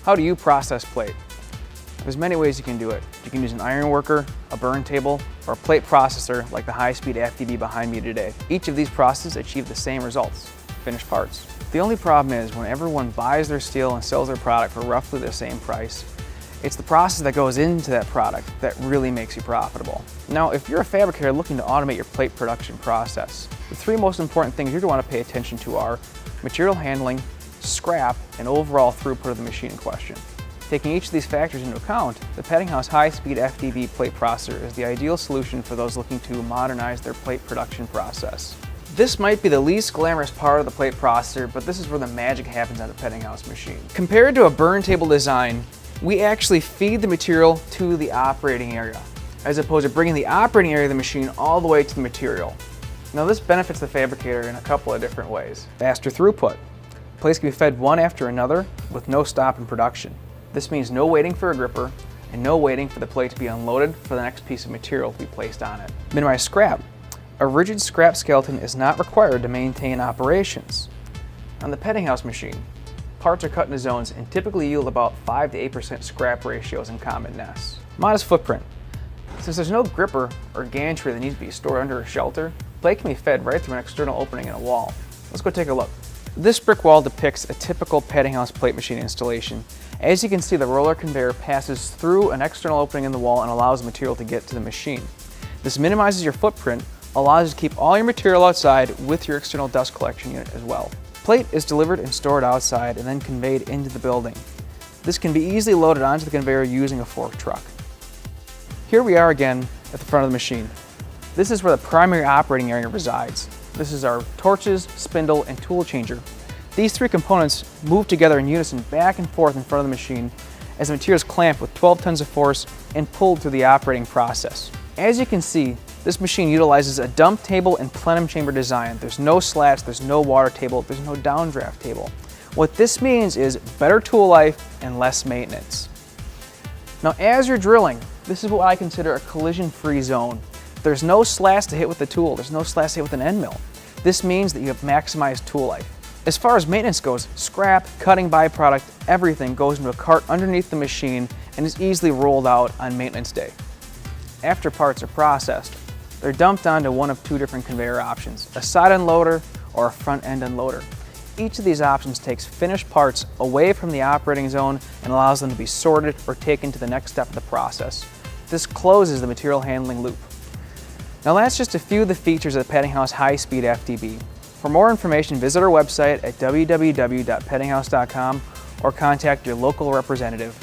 How do you process plate? There's many ways you can do it. You can use an iron worker, a burn table, or a plate processor like the high-speed FDB behind me today. Each of these processes achieve the same results, finished parts. The only problem is when everyone buys their steel and sells their product for roughly the same price, it's the process that goes into that product that really makes you profitable. Now, if you're a fabricator looking to automate your plate production process, the three most important things you're going to want to pay attention to are material handling, scrap, and overall throughput of the machine in question. Taking each of these factors into account, the Peddinghaus high-speed FDB plate processor is the ideal solution for those looking to modernize their plate production process. This might be the least glamorous part of the plate processor, but this is where the magic happens on the Peddinghaus machine. Compared to a burn table design, we actually feed the material to the operating area, as opposed to bringing the operating area of the machine all the way to the material. Now this benefits the fabricator in a couple of different ways. Faster throughput. Plates can be fed one after another with no stop in production. This means no waiting for a gripper and no waiting for the plate to be unloaded for the next piece of material to be placed on it. Minimize scrap. A rigid scrap skeleton is not required to maintain operations. On the Peddinghaus machine, parts are cut into zones and typically yield about 5 to 8% scrap ratios in common nests. Modest footprint. Since there's no gripper or gantry that needs to be stored under a shelter, plate can be fed right through an external opening in a wall. Let's go take a look. This brick wall depicts a typical Peddinghaus plate machine installation. As you can see, the roller conveyor passes through an external opening in the wall and allows the material to get to the machine. This minimizes your footprint, allows you to keep all your material outside with your external dust collection unit as well. Plate is delivered and stored outside and then conveyed into the building. This can be easily loaded onto the conveyor using a fork truck. Here we are again at the front of the machine. This is where the primary operating area resides. This is our torches, spindle, and tool changer. These three components move together in unison back and forth in front of the machine as the material is clamped with 12 tons of force and pulled through the operating process. As you can see, this machine utilizes a dump table and plenum chamber design. There's no slats, there's no water table, there's no downdraft table. What this means is better tool life and less maintenance. Now as you're drilling, this is what I consider a collision-free zone. There's no slats to hit with the tool, there's no slats to hit with an end mill. This means that you have maximized tool life. As far as maintenance goes, scrap, cutting byproduct, everything goes into a cart underneath the machine and is easily rolled out on maintenance day. After parts are processed, they're dumped onto one of two different conveyor options, a side unloader or a front end unloader. Each of these options takes finished parts away from the operating zone and allows them to be sorted or taken to the next step of the process. This closes the material handling loop. Now that's just a few of the features of the Peddinghaus high-speed FDB. For more information, visit our website at www.peddinghaus.com or contact your local representative.